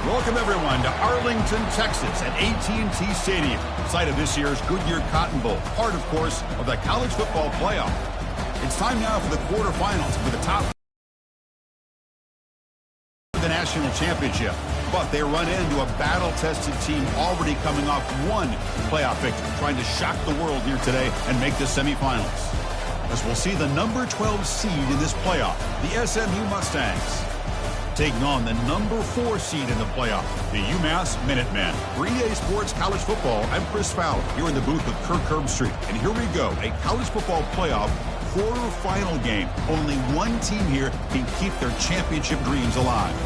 Welcome, everyone, to Arlington, Texas at AT&T Stadium, site of this year's Goodyear Cotton Bowl, part, of course, of the college football playoff. It's time now for the quarterfinals for the top of the national championship. But they run into a battle-tested team already coming off one playoff victory, trying to shock the world here today and make the semifinals. As we'll see the number 12 seed in this playoff, the SMU Mustangs, taking on the number 4 seed in the playoff, the UMASS Minutemen. For EA Sports College Football, I'm Chris Fowler, here in the booth with Kirk Herbstreit. And here we go, a college football playoff quarterfinal game. Only one team here can keep their championship dreams alive.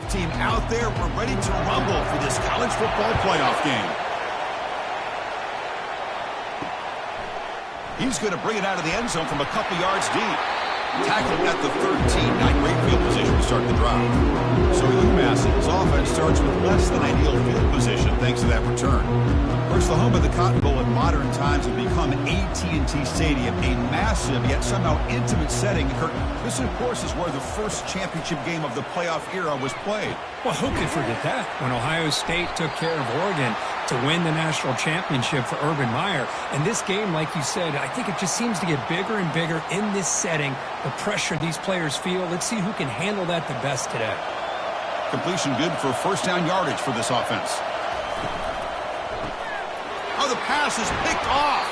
Team out there, we're ready to rumble for this college football playoff game. He's going to bring it out of the end zone from a couple yards deep. Tackled at the 13, not great field position to start the drive. So UMass's offense starts with less than ideal field position thanks to that return. Of course, the home of the Cotton Bowl in modern times has become AT&T Stadium, a massive yet somehow intimate setting. This, of course, is where the first championship game of the playoff era was played. Well, who could forget that? When Ohio State took care of Oregon to win the national championship for Urban Meyer. And this game, like you said, I think it just seems to get bigger and bigger in this setting. The pressure these players feel. Let's see who can handle that the best today. Completion good for first down yardage for this offense. Oh, the pass is picked off.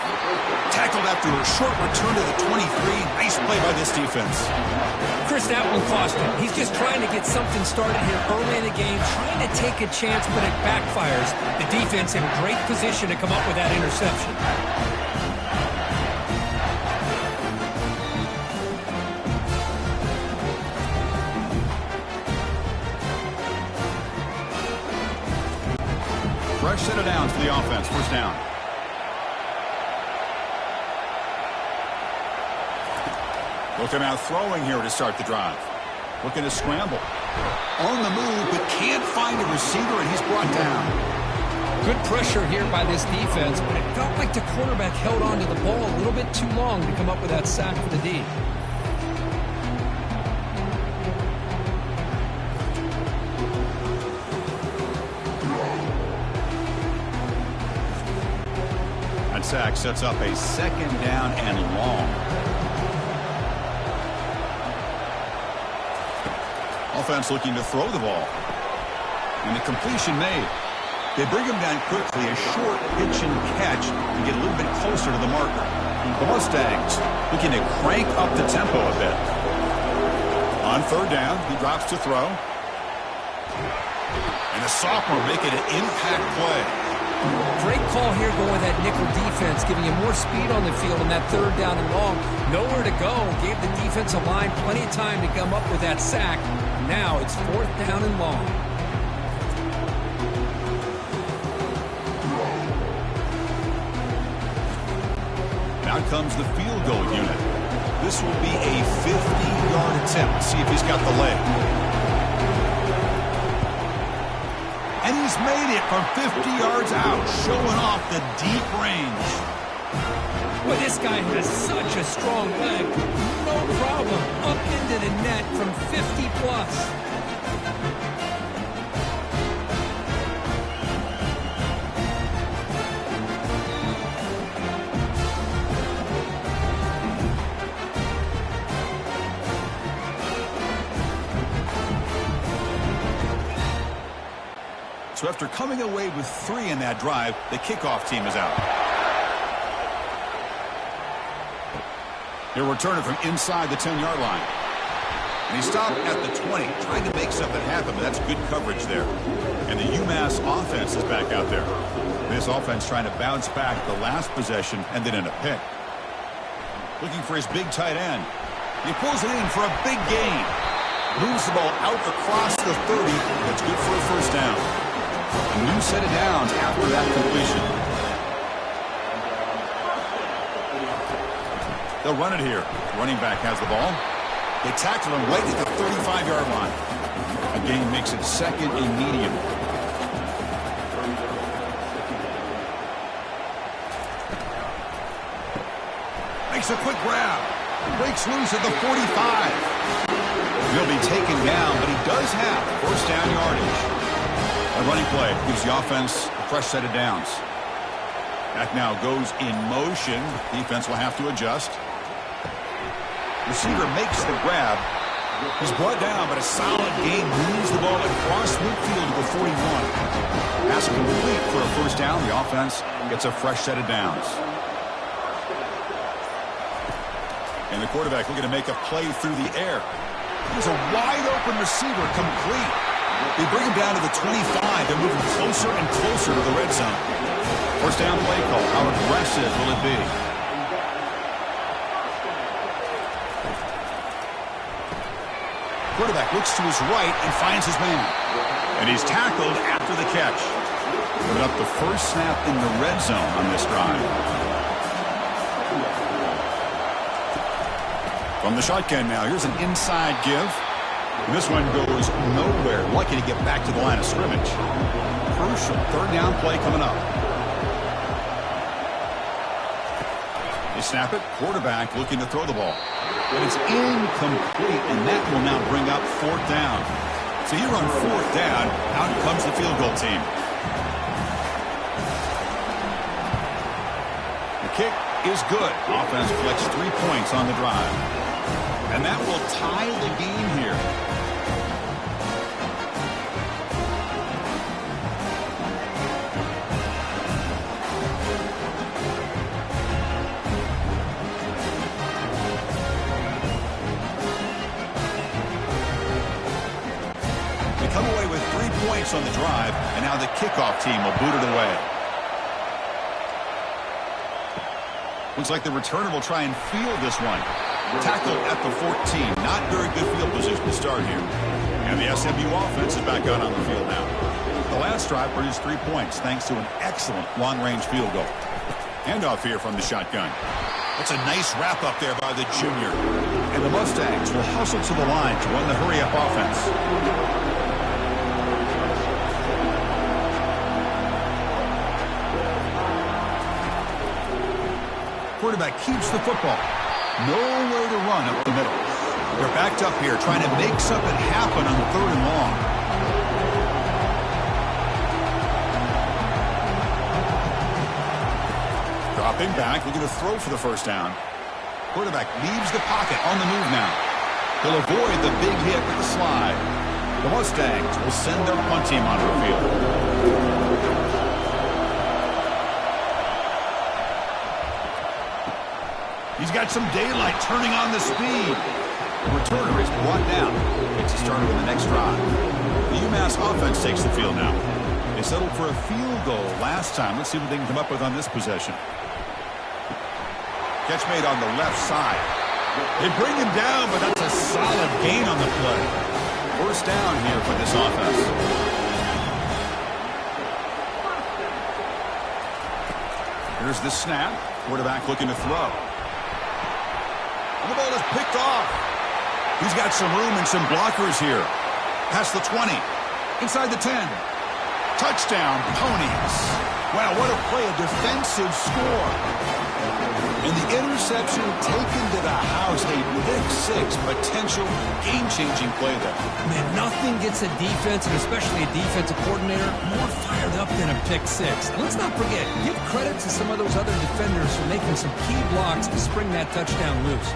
Tackled after a short return to the 23. Nice play by this defense. Chris, that one cost him. He's just trying to get something started here early in the game, trying to take a chance, but it backfires. The defense in great position to come up with that interception. Fresh set of downs for the offense. First down. Looking out throwing here to start the drive. Looking to scramble. On the move, but can't find a receiver, and he's brought down. Good pressure here by this defense, but it felt like the quarterback held on to the ball a little bit too long to come up with that sack for the D. That sack sets up a second down and long. Offense looking to throw the ball. And the completion made. They bring him down quickly, a short pitch and catch to get a little bit closer to the marker. The Mustangs looking to crank up the tempo a bit. On third down, he drops to throw. And the sophomore making an impact play. Great call here going with that nickel defense, giving him more speed on the field in that third down and long. Nowhere to go. Gave the defensive line plenty of time to come up with that sack. Now it's fourth down and long. Now comes the field goal unit. This will be a 50-yard attempt. See if he's got the leg. And he's made it from 50 yards out, showing off the deep range. Well, this guy has such a strong leg. No problem. Up into the net from 50 plus. So after coming away with 3 in that drive, the kickoff team is out. He'll return it from inside the 10-yard line. And he stopped at the 20, trying to make something happen, but that's good coverage there. And the UMass offense is back out there. This offense trying to bounce back the last possession and then in a pick. Looking for his big tight end. He pulls it in for a big gain. Moves the ball out across the 30. That's good for a first down. A new set of downs after that completion. They'll run it here. Running back has the ball. They tackle him right at the 35-yard line. A gain makes it second and medium. makes a quick grab. Breaks loose at the 45. He'll be taken down, but he does have first down yardage. A running play gives the offense a fresh set of downs. Back now goes in motion. Defense will have to adjust. Receiver makes the grab. He's brought down, but a solid gain moves the ball across midfield to the 41. Pass complete for a first down. The offense gets a fresh set of downs. And the quarterback looking to make a play through the air. There's a wide-open receiver complete. They bring him down to the 25. They're moving closer and closer to the red zone. First down play call. How aggressive will it be? Quarterback looks to his right and finds his man. And he's tackled after the catch. Giving up the first snap in the red zone on this drive. From the shotgun now, here's an inside give. And this one goes nowhere. Lucky to get back to the line of scrimmage. Crucial third down play coming up. They snap it. Quarterback looking to throw the ball. But it's incomplete, and that will now bring up fourth down. So here on fourth down, out comes the field goal team. The kick is good. Offense collects 3 points on the drive. And that will tie the game here. They come away with 3 points on the drive, and now the kickoff team will boot it away. Looks like the returner will try and field this one. Tackled at the 14. Not very good field position to start here. And the SMU offense is back out on the field now. The last drive produced 3 points thanks to an excellent long-range field goal. Handoff here from the shotgun. That's a nice wrap up there by the junior. And the Mustangs will hustle to the line to run the hurry-up offense. Quarterback keeps the football. Nowhere to run up the middle. They're backed up here trying to make something happen on the third and long. Dropping back, looking to throw for the first down. Quarterback leaves the pocket on the move now. He'll avoid the big hit with the slide. The Mustangs will send their punt team onto the field. He's got some daylight turning on the speed. The returner is brought down. Gets a starter in the next drive. The UMASS offense takes the field now. They settled for a field goal last time. Let's see what they can come up with on this possession. Catch made on the left side. They bring him down, but that's a solid gain on the play. First down here for this offense. Here's the snap. Quarterback looking to throw. The ball is picked off. He's got some room and some blockers here. Past the 20. Inside the 10. Touchdown, Ponies. Wow, what a play, a defensive score. And the interception taken to the house. A pick six, potential game-changing play there. Man, nothing gets a defense, and especially a defensive coordinator, more fired up than a pick six. And let's not forget, give credit to some of those other defenders for making some key blocks to spring that touchdown loose.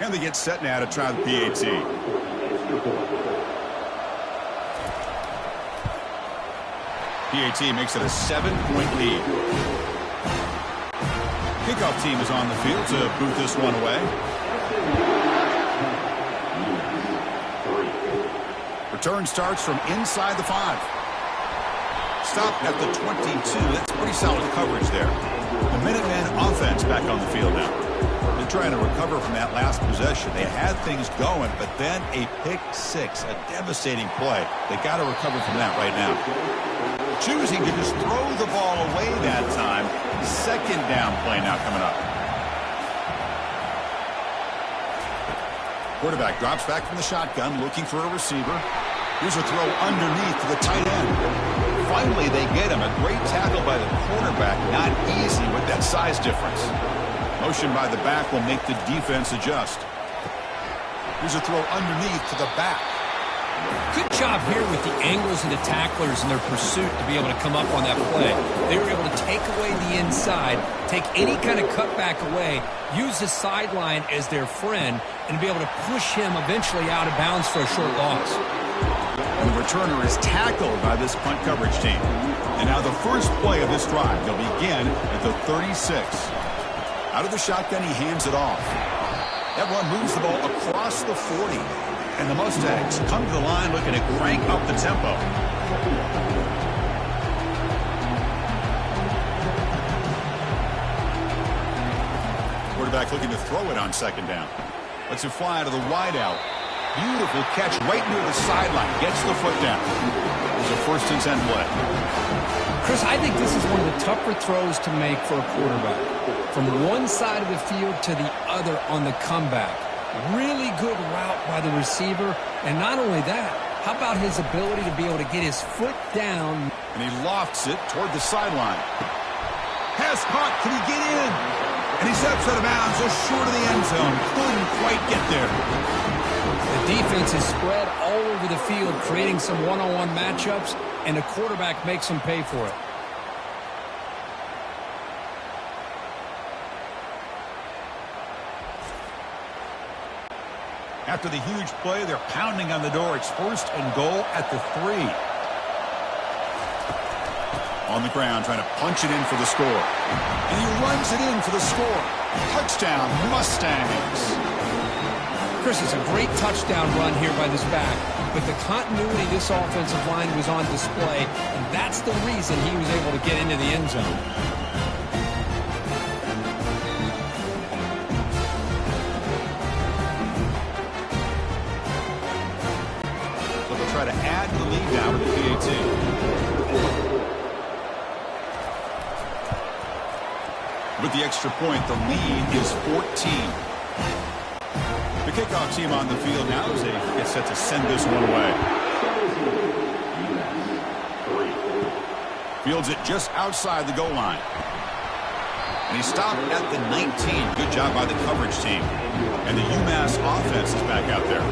And they get set now to try the PAT. PAT makes it a 7-point lead. Kickoff team is on the field to boot this one away. Return starts from inside the 5. Stop at the 22. That's pretty solid coverage there. The Minutemen offense back on the field now. They're trying to recover from that last possession. They had things going, but then a pick six, a devastating play. They got to recover from that right now. Choosing to just throw the ball away that time. Second down play now coming up. Quarterback drops back from the shotgun, looking for a receiver. Here's a throw underneath to the tight end. Finally, they get him. A great tackle by the quarterback. Not easy with that size difference. Motion by the back will make the defense adjust. Here's a throw underneath to the back. Good job here with the angles of the tacklers and their pursuit to be able to come up on that play. They were able to take away the inside, take any kind of cutback away, use the sideline as their friend, and be able to push him eventually out of bounds for a short loss. And the returner is tackled by this punt coverage team. And now the first play of this drive, they'll begin at the 36. Out of the shotgun, he hands it off. That run moves the ball across the 40. And the Mustangs come to the line looking to crank up the tempo. Quarterback looking to throw it on second down. Lets it fly out of the wideout. Beautiful catch right near the sideline. Gets the foot down. It's a 1st and 10 play. Chris, I think this is one of the tougher throws to make for a quarterback. From one side of the field to the other on the comeback. Really good route by the receiver. And not only that, how about his ability to be able to get his foot down? And he lofts it toward the sideline. Pass caught. Can he get in? And he steps out of bounds just short of the end zone. Couldn't quite get there. The defense is spread all over the field, creating some one-on-one matchups, and the quarterback makes them pay for it. After the huge play, they're pounding on the door. It's 1st and goal at the 3. On the ground, trying to punch it in for the score. And he runs it in for the score. Touchdown, Mustangs. Chris, it's a great touchdown run here by this back. But the continuity of this offensive line was on display, and that's the reason he was able to get into the end zone. Try to add the lead now with the PAT. With the extra point, the lead is 14. The kickoff team on the field now as they get set to send this one away. Fields it just outside the goal line. And he stopped at the 19. Good job by the coverage team. And the UMASS offense is back out there.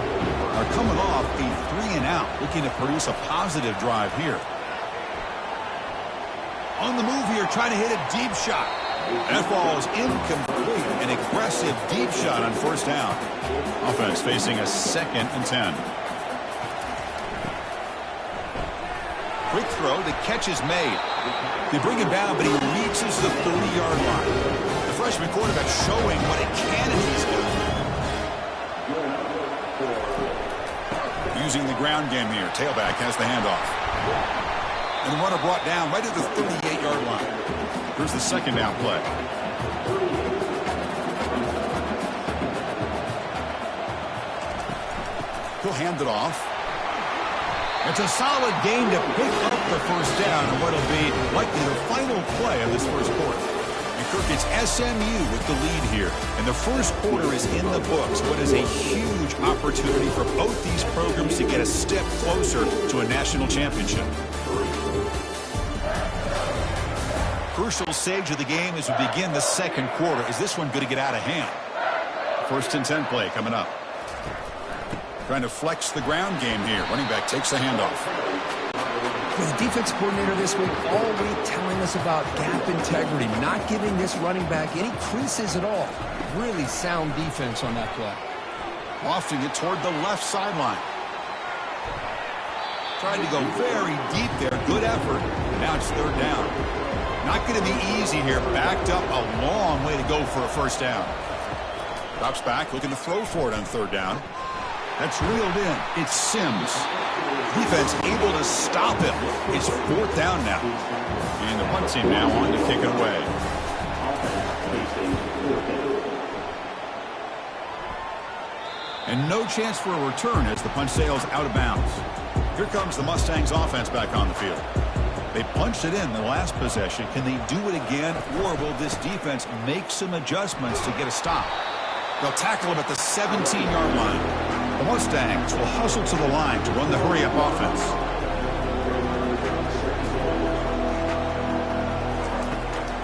Are coming off a 3-and-out, looking to produce a positive drive here. On the move here, trying to hit a deep shot. That ball is incomplete. An aggressive deep shot on 1st down. Offense facing a 2nd and 10. Quick throw, the catch is made. They bring him down, but he reaches the 30-yard line. The freshman quarterback showing what a cannon he's got. Using the ground game here. Tailback has the handoff. And the runner brought down right at the 38-yard line. Here's the 2nd down play. He'll hand it off. It's a solid game to pick up the 1st down and what'll be likely the final play of this 1st quarter. And Kirk, it's SMU with the lead here. And the 1st quarter is in the books. What is a huge opportunity for both these programs to get a step closer to a national championship. Crucial stage of the game as we begin the 2nd quarter. Is this one going to get out of hand? 1st and 10 play coming up. Trying to flex the ground game here. Running back takes the handoff. Well, the defense coordinator this week all week telling us about gap integrity, not giving this running back any creases at all. Really sound defense on that play. Lofting it toward the left sideline. Trying to go very deep there. Good effort. Now it's 3rd down. Not going to be easy here. Backed up a long way to go for a 1st down. Drops back, looking to throw for it on 3rd down. That's reeled in. It's Sims. Defense able to stop him. It's 4th down now. And the punt team now on to kick it away. And no chance for a return as the punt sails out of bounds. Here comes the Mustangs offense back on the field. They punched it in the last possession. Can they do it again, or will this defense make some adjustments to get a stop? They'll tackle him at the 17-yard line. The Mustangs will hustle to the line to run the hurry-up offense.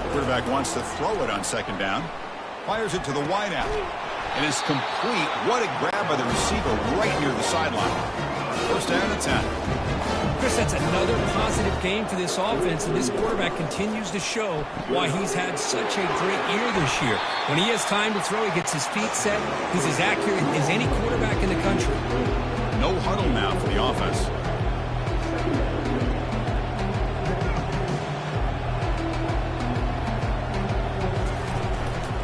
The quarterback wants to throw it on second down. Fires it to the wideout. And it's complete. What a grab by the receiver right near the sideline. First down and 10. Chris, that's another positive game for this offense, and this quarterback continues to show why he's had such a great year this year. When he has time to throw, he gets his feet set. He's as accurate as any quarterback in the country. No huddle now for the offense.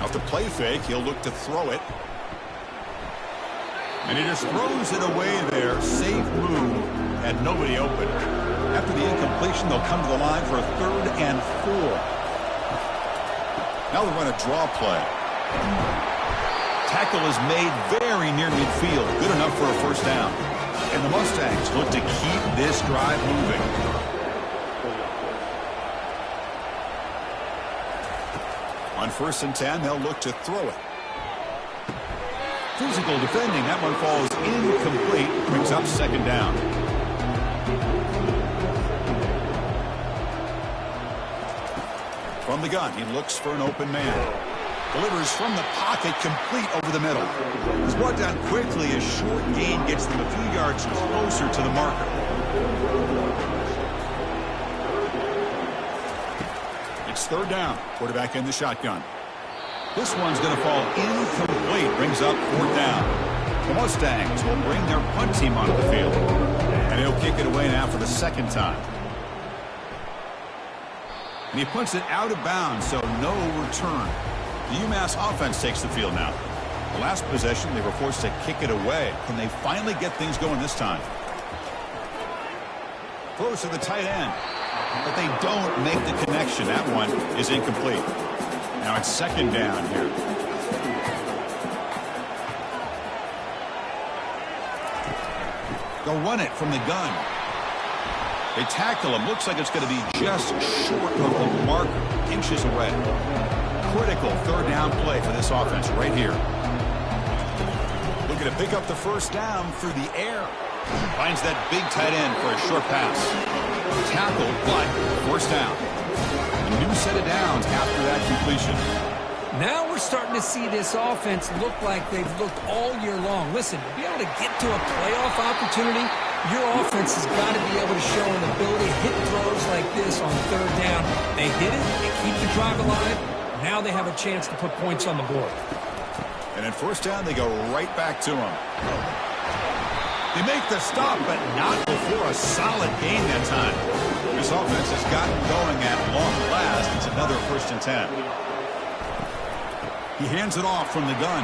Off the play fake, he'll look to throw it. And he just throws it away there. Safe move. Had nobody open. After the incompletion, they'll come to the line for a 3rd and 4. Now they'll run a draw play. Tackle is made very near midfield. Good enough for a first down. And the Mustangs look to keep this drive moving. On 1st and 10, they'll look to throw it. Physical defending. That one falls incomplete. Brings up second down. From the gun, he looks for an open man. Delivers from the pocket, complete over the middle. He's brought down quickly. A short gain gets them a few yards closer to the marker. It's 3rd down. Quarterback in the shotgun. This one's going to fall incomplete. Brings up 4th down. The Mustangs will bring their punt team onto the field. And he'll kick it away now for the 2nd time. And he punts it out of bounds, so no return. The UMass offense takes the field now. The last possession, they were forced to kick it away. Can they finally get things going this time? Throws to the tight end. But they don't make the connection. That one is incomplete. Now it's 2nd down here. They'll run it from the gun. They tackle him. Looks like it's going to be just short of the marker. Inches away. Critical 3rd down play for this offense right here. Looking to pick up the first down through the air. Finds that big tight end for a short pass. Tackle, but first down. A new set of downs after that completion. Now we're starting to see this offense look like they've looked all year long. Listen, to be able to get to a playoff opportunity, your offense has got to be able to show an ability to hit throws like this on 3rd down. They hit it, they keep the drive alive. Now they have a chance to put points on the board. And at 1st down, they go right back to him. They make the stop, but not before a solid gain that time. This offense has gotten going at long last. It's another 1st and 10. He hands it off from the gun.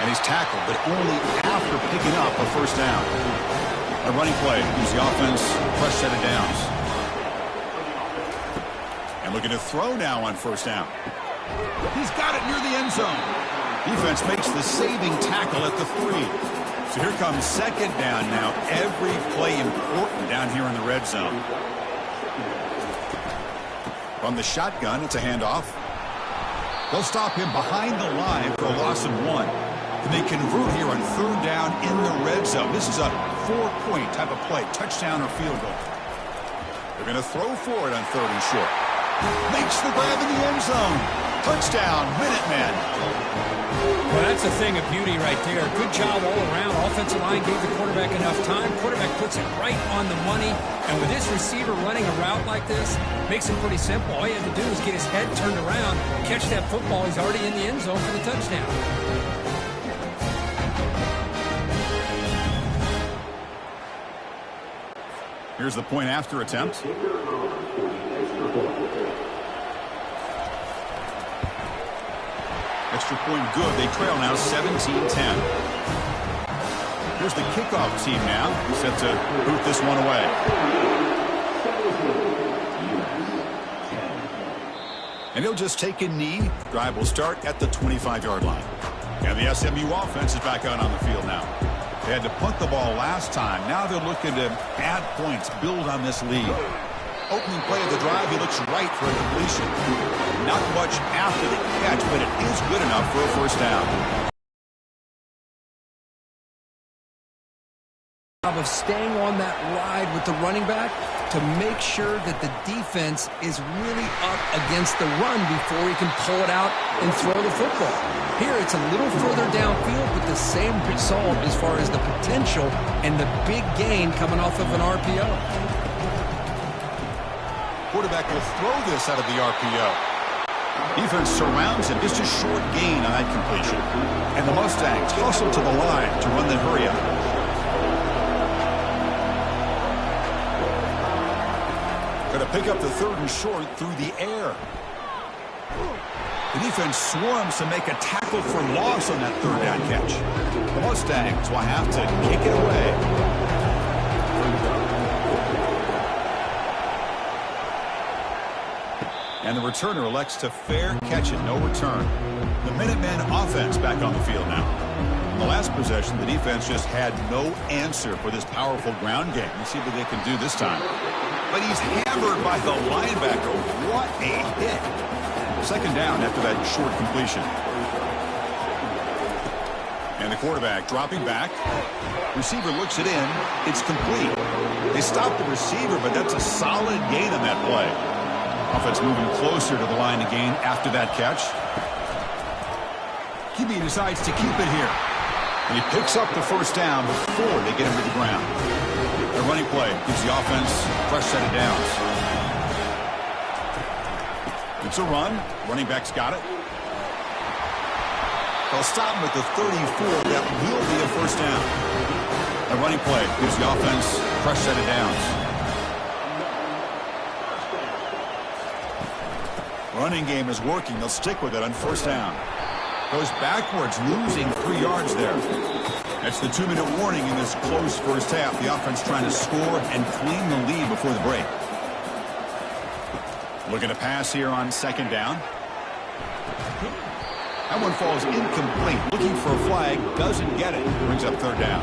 And he's tackled, but only after picking up a first down. A running play gives the offense a fresh set of downs. And looking to throw now on 1st down. He's got it near the end zone. Defense makes the saving tackle at the 3. So here comes 2nd down now. Every play important down here in the red zone. From the shotgun, it's a handoff. They'll stop him behind the line for a loss of 1. And they convert here on 3rd down in the red zone. This is a 4-point type of play, touchdown or field goal. They're going to throw for it on 3rd and short. Makes the grab in the end zone. Touchdown, Minutemen. Well, that's a thing of beauty right there. Good job all around. Offensive line gave the quarterback enough time. Quarterback puts it right on the money. And with this receiver running a route like this, makes it pretty simple. All you have to do is get his head turned around, catch that football. He's already in the end zone for the touchdown. Here's the point after attempt. Extra point good. They trail now 17-10. Here's the kickoff team now. Set to boot this one away. And he'll just take a knee. Drive will start at the 25-yard line. And the SMU offense is back out on the field now. They had to punt the ball last time. Now they're looking to add points, build on this lead. Opening play of the drive, he looks right for a completion. Not much after the catch, but it is good enough for a first down. Of staying on that ride with the running back to make sure that the defense is really up against the run before he can pull it out and throw the football. Here it's a little further downfield with the same result as far as the potential and the big gain coming off of an RPO. Quarterback will throw this out of the RPO. Defense surrounds him. Just a short gain on that completion. And the Mustangs hustle to the line to run the hurry up. Going to pick up the 3rd and short through the air. The defense swarms to make a tackle for loss on that 3rd down catch. The Mustangs will have to kick it away. And the returner elects to fair catch it, no return. The Minutemen offense back on the field now. In the last possession, the defense just had no answer for this powerful ground game. Let's see what they can do this time. But he's hammered by the linebacker. What a hit. 2nd down after that short completion. And the quarterback dropping back. Receiver looks it in. It's complete. They stopped the receiver, but that's a solid gain on that play. Offense moving closer to the line to gain after that catch. QB decides to keep it here. And he picks up the first down before they get him to the ground. The running play gives the offense a fresh set of downs. It's a run. Running back's got it. They'll stop him at the 34. That will be a first down. The running play gives the offense a fresh set of downs. Running game is working. They'll stick with it on first down. Goes backwards, losing 3 yards there. That's the 2-minute warning in this close first half. The offense trying to score and clean the lead before the break. Looking to pass here on 2nd down. That one falls incomplete. Looking for a flag, doesn't get it. Brings up 3rd down.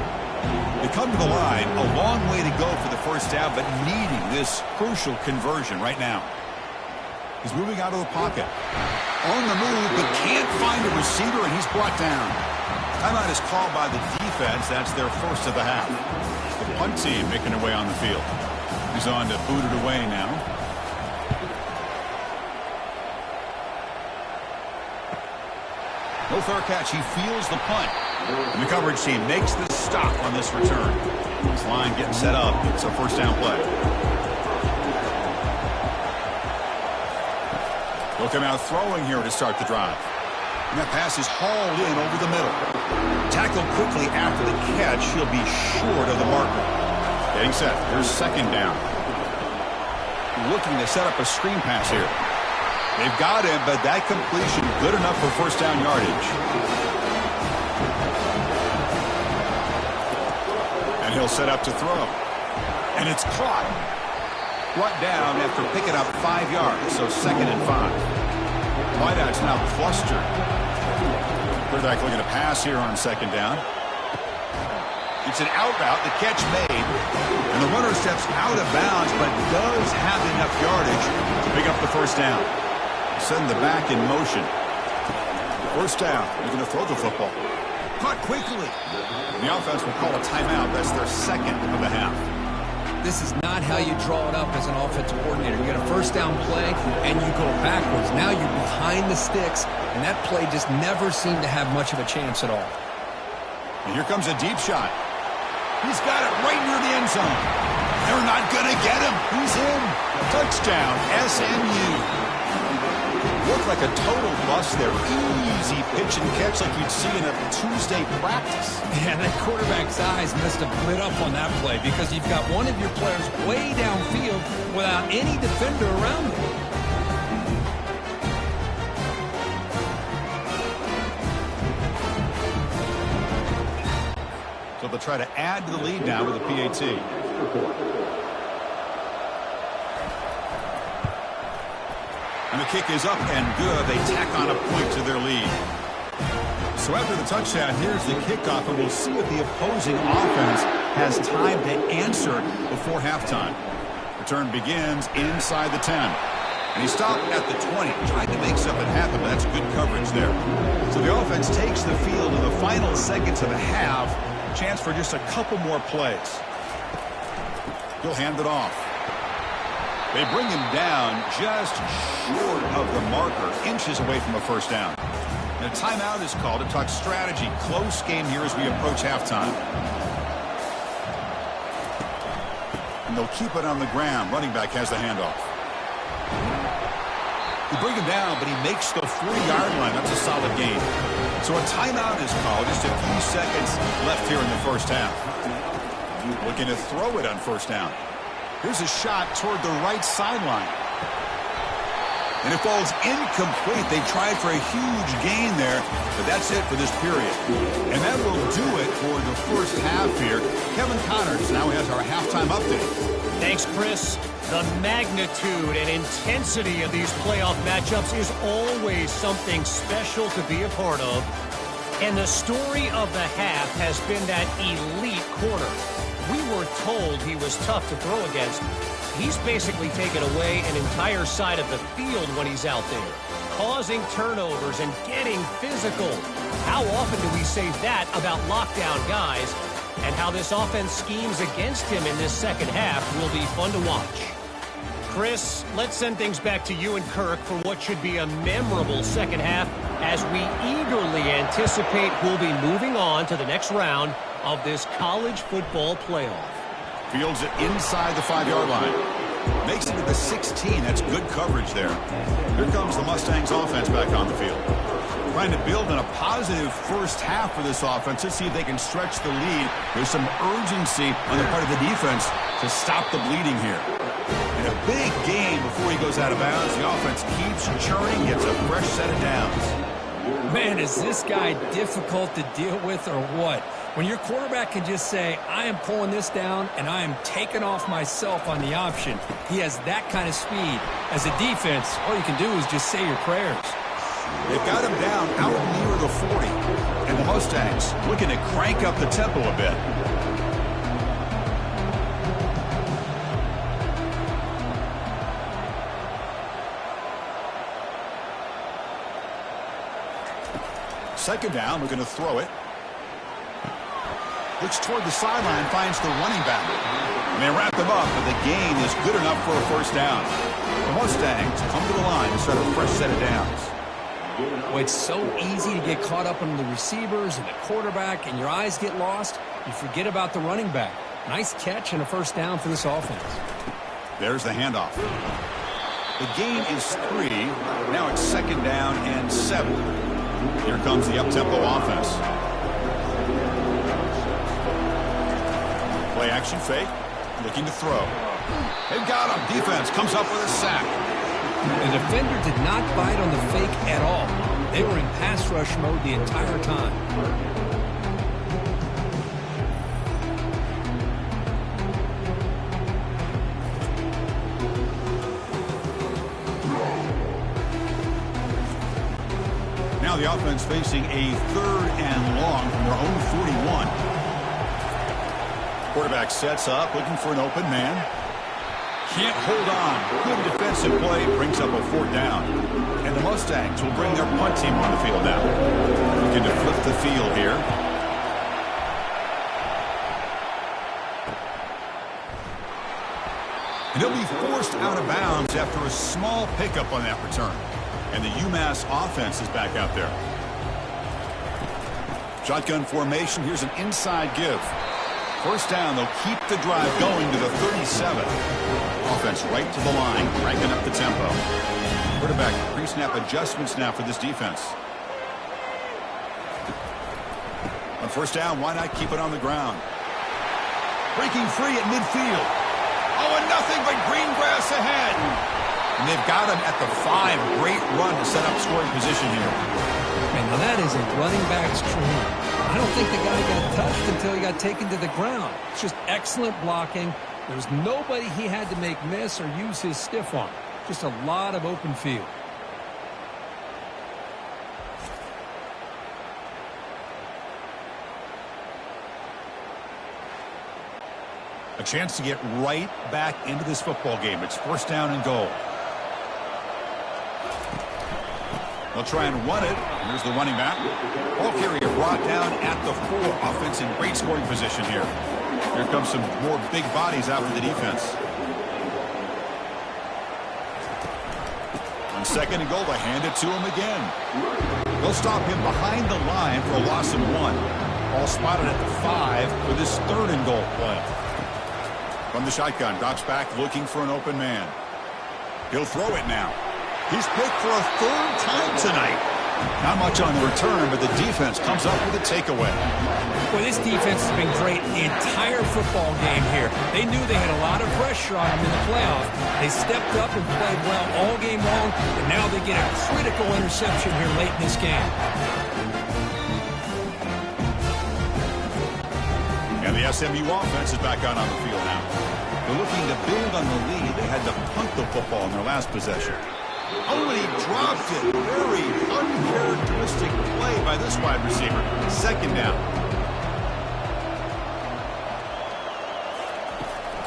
They come to the line, a long way to go for the first down, but needing this crucial conversion right now. He's moving out of the pocket. On the move, but can't find a receiver, and he's brought down. Timeout is called by the defense. That's their first of the half. The punt team making their way on the field. He's on to boot it away now. No fair catch. He feels the punt. And the coverage team makes the stop on this return. This line getting set up. It's a first down play. They'll come out throwing here to start the drive. And that pass is hauled in over the middle. Tackled quickly after the catch. He'll be short of the marker. Getting set. Here's 2nd down. Looking to set up a screen pass here. They've got him, but that completion good enough for first down yardage. And he'll set up to throw. And it's caught. Brought down after picking up 5 yards, so 2nd and 5. Wideouts now clustered. Quarterback looking to pass here on 2nd down. It's an out route, the catch made. And the runner steps out of bounds, but does have enough yardage to pick up the first down. Send the back in motion. First down. He's going to throw the football. Caught quickly. The offense will call a timeout. That's their 2nd of the half. This is not how you draw it up as an offensive coordinator. You get a first down play, and you go backwards. Now you're behind the sticks, and that play just never seemed to have much of a chance at all. And here comes a deep shot. He's got it right near the end zone. They're not going to get him. He's in. Touchdown, SMU. Looked like a total bust there. Easy pitch and catch like you'd see in a Tuesday practice. Yeah, that quarterback's eyes must have lit up on that play because you've got one of your players way downfield without any defender around him. So they'll try to add to the lead now with a PAT. And the kick is up and good. They tack on a point to their lead. So after the touchdown, here's the kickoff, and we'll see if the opposing offense has time to answer before halftime. Return begins inside the 10. And he stopped at the 20. Tried to make something happen, but that's good coverage there. So the offense takes the field in the final seconds of the half. Chance for just a couple more plays. He'll hand it off. They bring him down just short of the marker, inches away from a first down. And a timeout is called to talk strategy. Close game here as we approach halftime. And they'll keep it on the ground. Running back has the handoff. They bring him down, but he makes the 40-yard line. That's a solid gain. So a timeout is called. Just a few seconds left here in the first half. Looking to throw it on first down. Here's a shot toward the right sideline. And it falls incomplete. They tried for a huge gain there, but that's it for this period. And that will do it for the first half here. Kevin Connors now has our halftime update. Thanks, Chris. The magnitude and intensity of these playoff matchups is always something special to be a part of. And the story of the half has been that elite corner. We were told he was tough to throw against. He's basically taken away an entire side of the field when he's out there, causing turnovers and getting physical. How often do we say that about lockdown guys? And how this offense schemes against him in this second half will be fun to watch. Chris, let's send things back to you and Kirk for what should be a memorable second half as we eagerly anticipate who'll be moving on to the next round of this college football playoff. Fields it inside the 5-yard line. Makes it to the 16. That's good coverage there. Here comes the Mustangs offense back on the field. Trying to build on a positive first half for this offense. Let's see if they can stretch the lead. There's some urgency on the part of the defense to stop the bleeding here. And a big game before he goes out of bounds. The offense keeps churning, gets a fresh set of downs. Man, is this guy difficult to deal with or what? When your quarterback can just say, I am pulling this down and I am taking off myself on the option. He has that kind of speed. As a defense, all you can do is just say your prayers. They've got him down out near the 40. And the Mustangs looking to crank up the tempo a bit. Second down, we're going to throw it. Looks toward the sideline, finds the running back. And they wrap him up, but the gain is good enough for a first down. The Mustangs come to the line to start a fresh set of downs. Well, it's so easy to get caught up in the receivers and the quarterback, and your eyes get lost. You forget about the running back. Nice catch and a first down for this offense. There's the handoff. The gain is 3. Now it's second down and 7. Here comes the up-tempo offense. Play action fake. Looking to throw. They've got him. Defense comes up with a sack. The defender did not bite on the fake at all. They were in pass rush mode the entire time. Now the offense facing a 3rd and long from their own 41. Quarterback sets up, looking for an open man. Can't hold on. Good defensive play, brings up a 4th down. And the Mustangs will bring their punt team on the field now. Looking to flip the field here. And he'll be forced out of bounds after a small pickup on that return. And the UMASS offense is back out there. Shotgun formation. Here's an inside give. First down, they'll keep the drive going to the 37. Offense right to the line, cranking up the tempo. Quarterback pre-snap adjustments now for this defense. On first down, why not keep it on the ground? Breaking free at midfield. Oh, and nothing but green grass ahead. And they've got him at the 5. Great run to set up scoring position here. Man, now that is a running back's dream. I don't think the guy got touched until he got taken to the ground. It's just excellent blocking. There's nobody he had to make miss or use his stiff arm. Just a lot of open field. A chance to get right back into this football game. It's first down and goal. They'll try and run it. Here's the running back. Ball carrier brought down at the 4. Offense in great scoring position here. Here comes some more big bodies out for the defense. On second and goal, they hand it to him again. They'll stop him behind the line for a loss of 1. Ball spotted at the 5 for this third and goal play. From the shotgun, drops back looking for an open man. He'll throw it now. He's picked for a third time tonight. Not much on the return, but the defense comes up with a takeaway. Well, this defense has been great the entire football game here. They knew they had a lot of pressure on them in the playoffs. They stepped up and played well all game long, and now they get a critical interception here late in this game. And the SMU offense is back out on the field now. They're looking to build on the lead. They had to punt the football in their last possession. Oh, and he dropped it. Very uncharacteristic play by this wide receiver. Second down.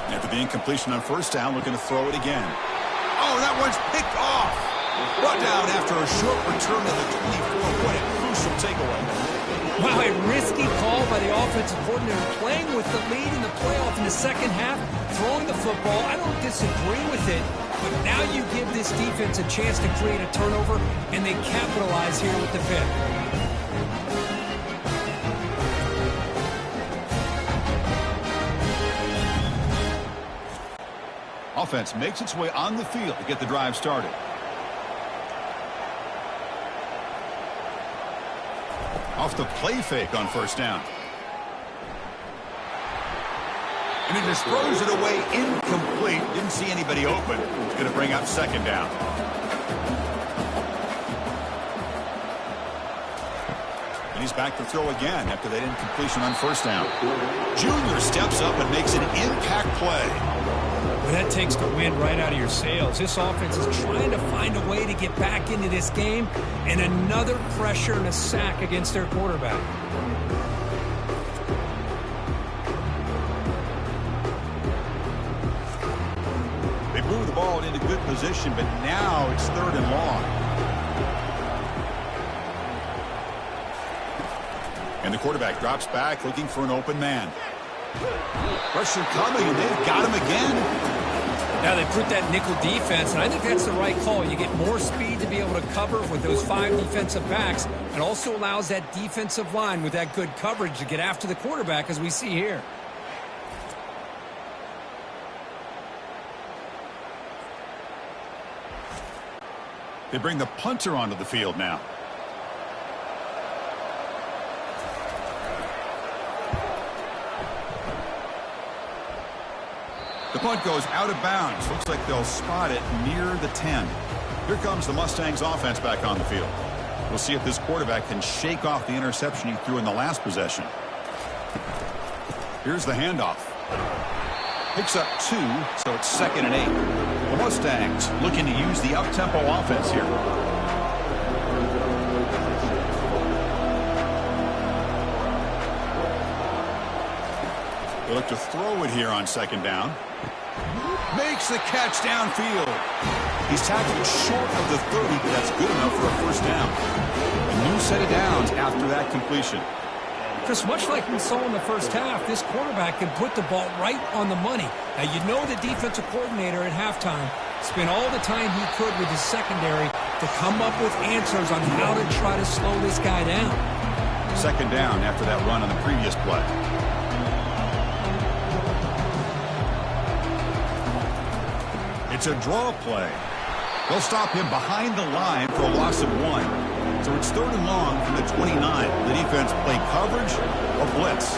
After the incompletion on first down, looking to throw it again. Oh, that one's picked off. Brought down after a short return to the 24. What a crucial takeaway. Wow, a risky call by the offensive coordinator, playing with the lead in the playoff in the second half, throwing the football. I don't disagree with it, but now you give this defense a chance to create a turnover, and they capitalize here with the pick. Offense makes its way on the field to get the drive started. Off the play fake on first down. And he just throws it away incomplete. Didn't see anybody open. It's going to bring up second down. And he's back to throw again after that incompletion on first down. Junior steps up and makes an impact play. Well, that takes the wind right out of your sails. This offense is trying to find a way to get back into this game, and another pressure and a sack against their quarterback. They move the ball into good position, but now it's third and long. And the quarterback drops back looking for an open man. Pressure coming, and they've got him again. Now they put that nickel defense, and I think that's the right call. You get more speed to be able to cover with those 5 defensive backs. It also allows that defensive line with that good coverage to get after the quarterback, as we see here. They bring the punter onto the field now. The punt goes out of bounds. Looks like they'll spot it near the 10. Here comes the Mustangs offense back on the field. We'll see if this quarterback can shake off the interception he threw in the last possession. Here's the handoff. Picks up 2, so it's second and 8. The Mustangs looking to use the up-tempo offense here. They look to throw it here on second down. Makes the catch downfield. He's tackled short of the 30, but that's good enough for a first down. A new set of downs after that completion. Chris, much like we saw in the first half, this quarterback can put the ball right on the money. Now, you know the defensive coordinator at halftime spent all the time he could with his secondary to come up with answers on how to try to slow this guy down. Second down after that run on the previous play. It's a draw play. They'll stop him behind the line for a loss of 1. So it's third and long from the 29. The defense play coverage or blitz.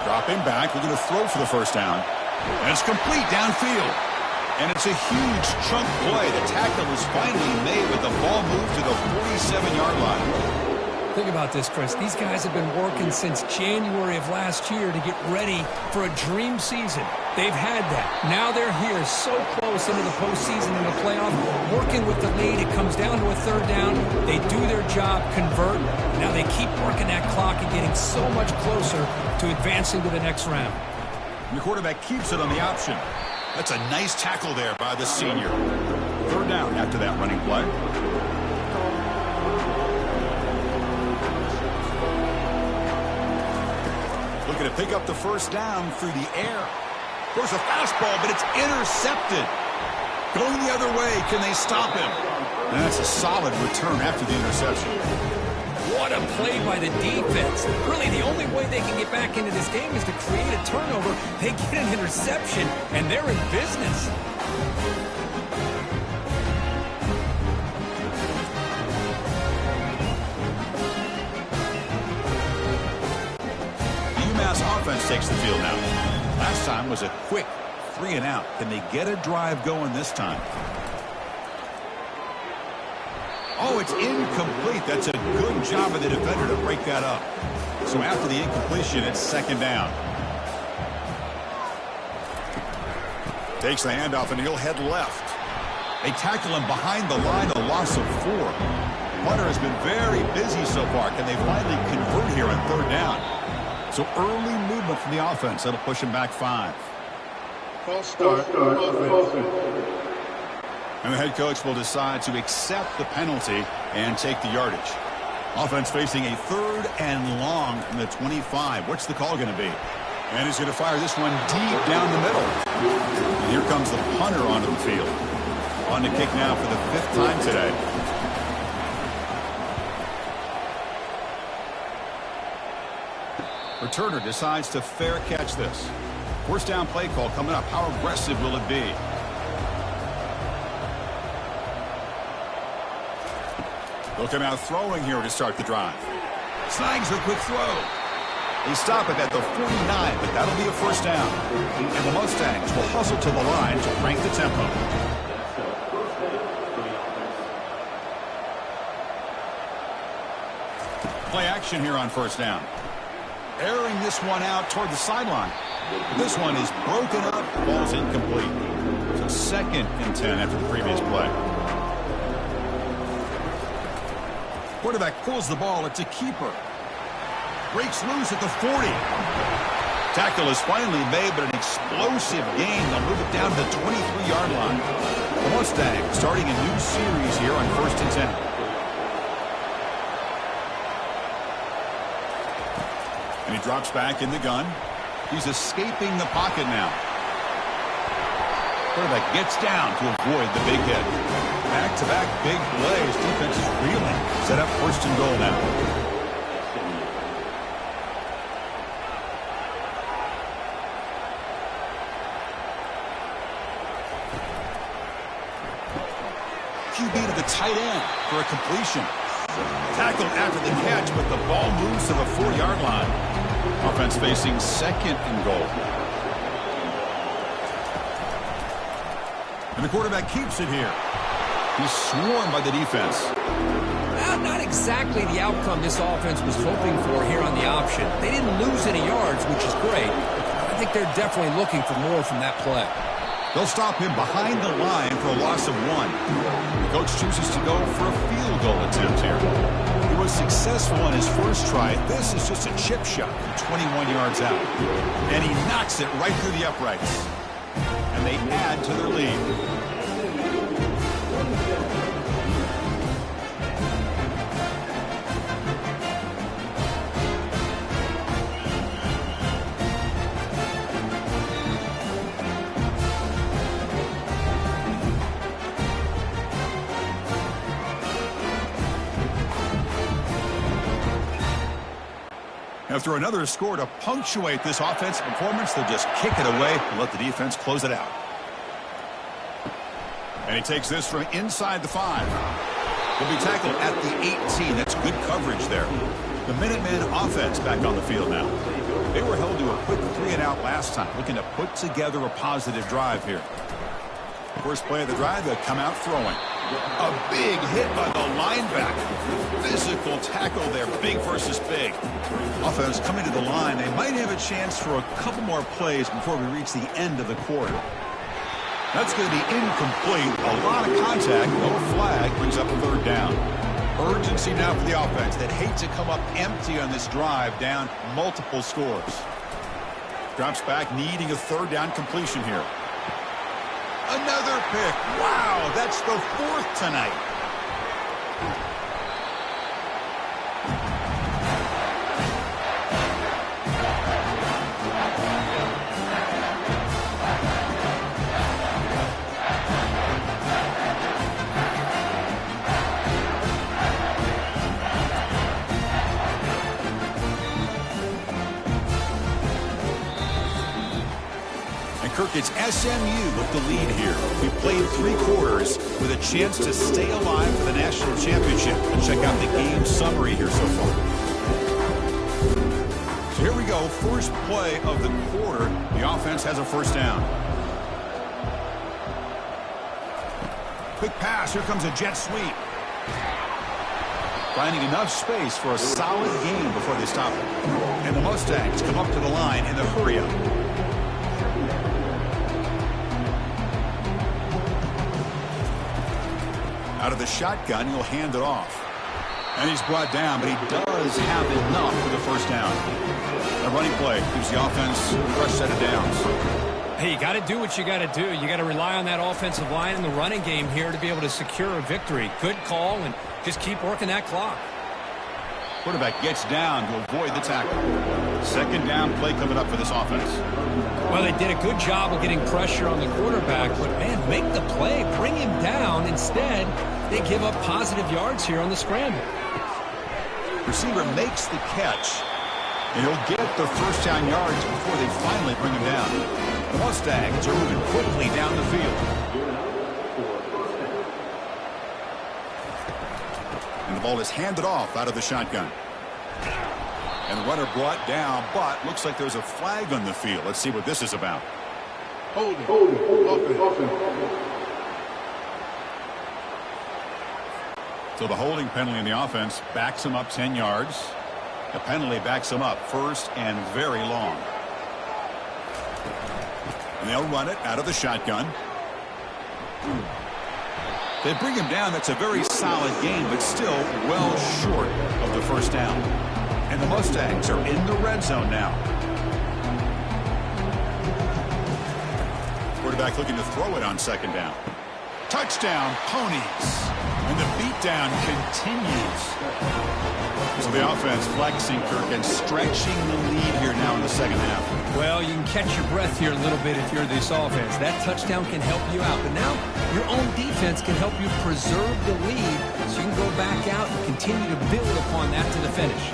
Drop him back. We're going to throw for the first down. And it's complete downfield. And it's a huge chunk play. The tackle is finally made, but the ball moved to the 47-yard line. Think about this, Chris. These guys have been working since January of last year to get ready for a dream season. They've had that. Now they're here so close into the postseason and the playoff, working with the lead. It comes down to a third down. They do their job, convert. Now they keep working that clock and getting so much closer to advancing to the next round. And the quarterback keeps it on the option. That's a nice tackle there by the senior. Third down after that running play. Looking to pick up the first down through the air. There's a fastball, but it's intercepted. Going the other way, can they stop him? And that's a solid return after the interception. What a play by the defense. Really, the only way they can get back into this game is to create a turnover. They get an interception, and they're in business. The UMASS offense takes the field now. Last time was a quick 3-and-out. Can they get a drive going this time? Oh, it's incomplete. That's a good job of the defender to break that up. So after the incompletion, it's second down. Takes the handoff, and he'll head left. They tackle him behind the line, a loss of 4. Hunter has been very busy so far. Can they finally convert here on third down? So early movement from the offense. That'll push him back 5. False start. And the head coach will decide to accept the penalty and take the yardage. Offense facing a third and long from the 25. What's the call going to be? And he's going to fire this one deep down the middle. And here comes the punter onto the field. On to kick now for the 5th time today. Returner decides to fair catch this. First down play call coming up. How aggressive will it be? Looking out throwing here to start the drive. Snags a quick throw. They stop it at the 49, but that'll be a first down. And the Mustangs will hustle to the line to crank the tempo. Play action here on first down. Airing this one out toward the sideline. This one is broken up. Ball's incomplete. So 2nd and 10 after the previous play. Quarterback pulls the ball. It's a keeper. Breaks loose at the 40. Tackle is finally made, but an explosive gain. They'll move it down to the 23-yard line. The Mustangs starting a new series here on 1st and 10. And he drops back in the gun. He's escaping the pocket now. Quarterback gets down to avoid the big hit. Back-to-back big plays. Defense is reeling. Set up 1st and goal now. QB to the tight end for a completion. Tackled after the catch, but the ball moves to the 4-yard line. Offense facing 2nd and goal. And the quarterback keeps it here. He's swarmed by the defense. Not exactly the outcome this offense was hoping for here on the option. They didn't lose any yards, which is great. I think they're definitely looking for more from that play. They'll stop him behind the line for a loss of 1. The coach chooses to go for a field goal attempt here. He was successful on his first try. This is just a chip shot from 21 yards out. And he knocks it right through the uprights. And they add to their lead. After another score to punctuate this offensive performance, they'll just kick it away and let the defense close it out. And he takes this from inside the 5. He'll be tackled at the 18. That's good coverage there. The Minutemen offense back on the field now. They were held to a quick 3-and-out last time, looking to put together a positive drive here. First play of the drive, they'll come out throwing. A big hit by the linebacker. Physical tackle there, big versus big. Offense coming to the line. They might have a chance for a couple more plays before we reach the end of the quarter. That's going to be incomplete. A lot of contact. No flag. Brings up a 3rd down. Urgency now for the offense. They'd hate to come up empty on this drive, down multiple scores. Drops back, needing a third down completion here. Another pick. Wow, that's the 4th tonight. Kirk, it's SMU with the lead here. We played 3 quarters with a chance to stay alive for the national championship. And check out the game summary here so far. So here we go. First play of the quarter. The offense has a first down. Quick pass. Here comes a jet sweep. Finding enough space for a solid gain before they stop it. And the Mustangs come up to the line in the hurry-up. Out of the shotgun, he'll hand it off. And he's brought down, but he does have enough for the first down. A running play gives the offense a fresh set of downs. Hey, you got to do what you got to do. You got to rely on that offensive line in the running game here to be able to secure a victory. Good call, and just keep working that clock. Quarterback gets down to avoid the tackle. Second down play coming up for this offense. Well, they did a good job of getting pressure on the quarterback, but, man, make the play. Bring him down. Instead, they give up positive yards here on the scramble. Receiver makes the catch, and he'll get the first down yards before they finally bring him down. The Mustangs are moving quickly down the field. And the ball is handed off out of the shotgun. And the runner brought down, but looks like there's a flag on the field. Let's see what this is about. Hold it. So the holding penalty in the offense backs him up 10 yards. The penalty backs him up first and very long. And they'll run it out of the shotgun. They bring him down. That's a very solid game, but still well short of the first down. And the Mustangs are in the red zone now. Quarterback looking to throw it on second down. Touchdown, Ponies. And the beatdown continues. So the offense flexing, Kirk, and stretching the lead here now in the second half. Well, you can catch your breath here a little bit if you're this offense. That touchdown can help you out. But now your own defense can help you preserve the lead so you can go back out and continue to build upon that to the finish.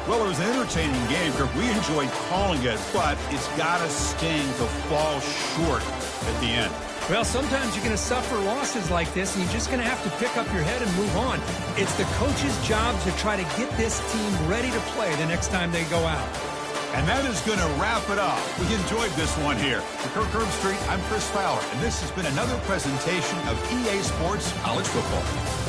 Well, it was an entertaining game, Kirk. We enjoyed calling it, but it's got to sting to fall short at the end. Well, sometimes you're going to suffer losses like this, and you're just going to have to pick up your head and move on. It's the coach's job to try to get this team ready to play the next time they go out. And that is going to wrap it up. We enjoyed this one here. For Kirk Herbstreit, I'm Chris Fowler, and this has been another presentation of EA Sports College Football.